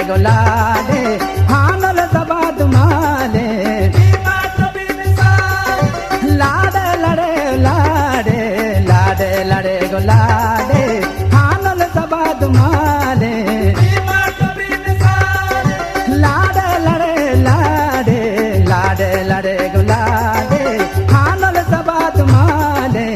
गुलाडे हानल सबाद माले लाडे लड़े लाडे लाडे लड़े गुलाडे हानल सबाद माले लाडे लड़े लाडे लाडे लड़े गुलाडे हानल सबाद माले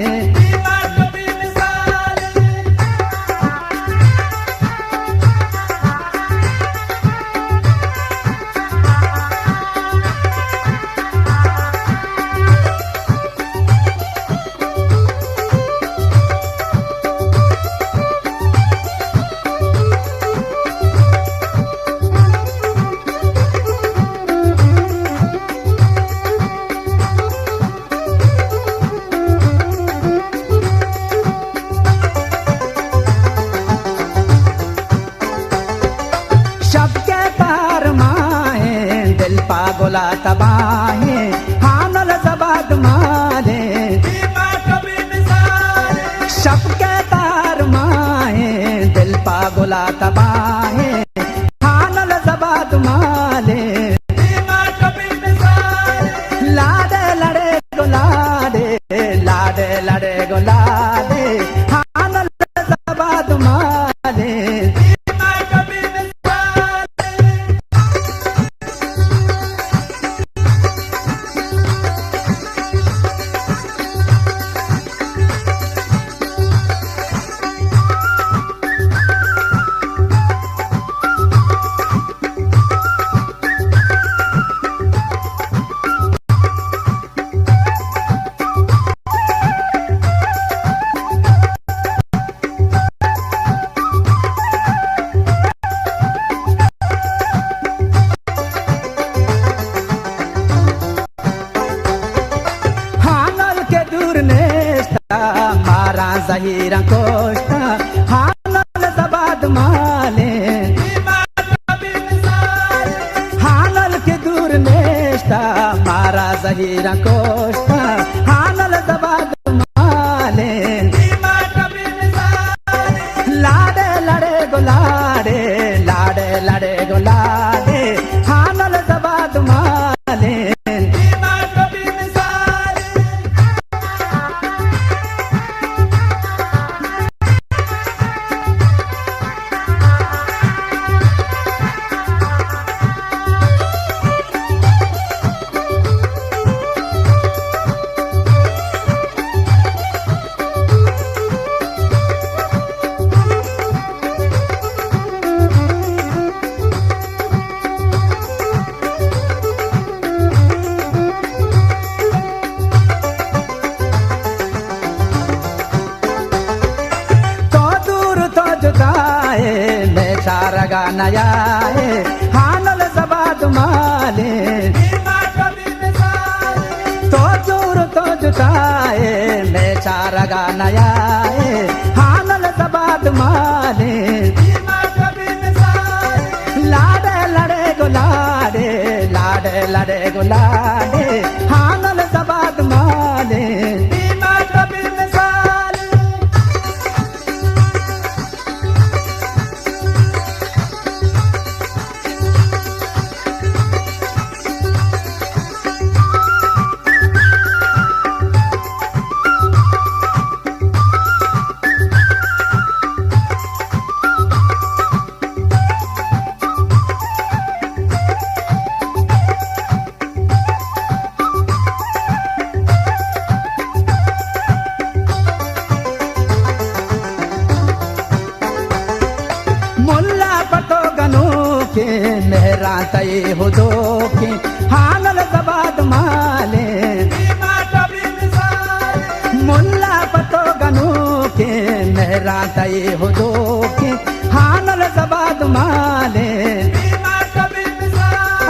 पागोला तबाहे हानल सबाद माले सबके तार माहे दिल पागोला तबाहे हानल सबाद माले लाडे लड़े गुलाडे लाडे लड़े गुलाडे हानल सबाद माले मारा जहीरा कोष्टा हानल सबाद माले हानल के दूर नेष्टा मारा जहीरा कोष्टा हानल सबाद माले लाडे लड़े गुलाडे लाडे लड़े गुलाडे हानल सबाद माले रगा नया है हानल सबाद माले तो दूर तो जुटाए मैं चारगा नया है हानल सबाद माले लाडे लड़े गुलाडे लाडे लड़े गुलाडे हानल सबाद माले के मेहरा तय हो दो के हानल सबाद माले मुल्ला पतो गनो के मेहरा तय हो दो के हानल सबाद माले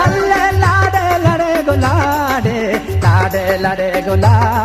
अल्ले लाडे लड़े गुलाडे लाडे लड़े गुलाडे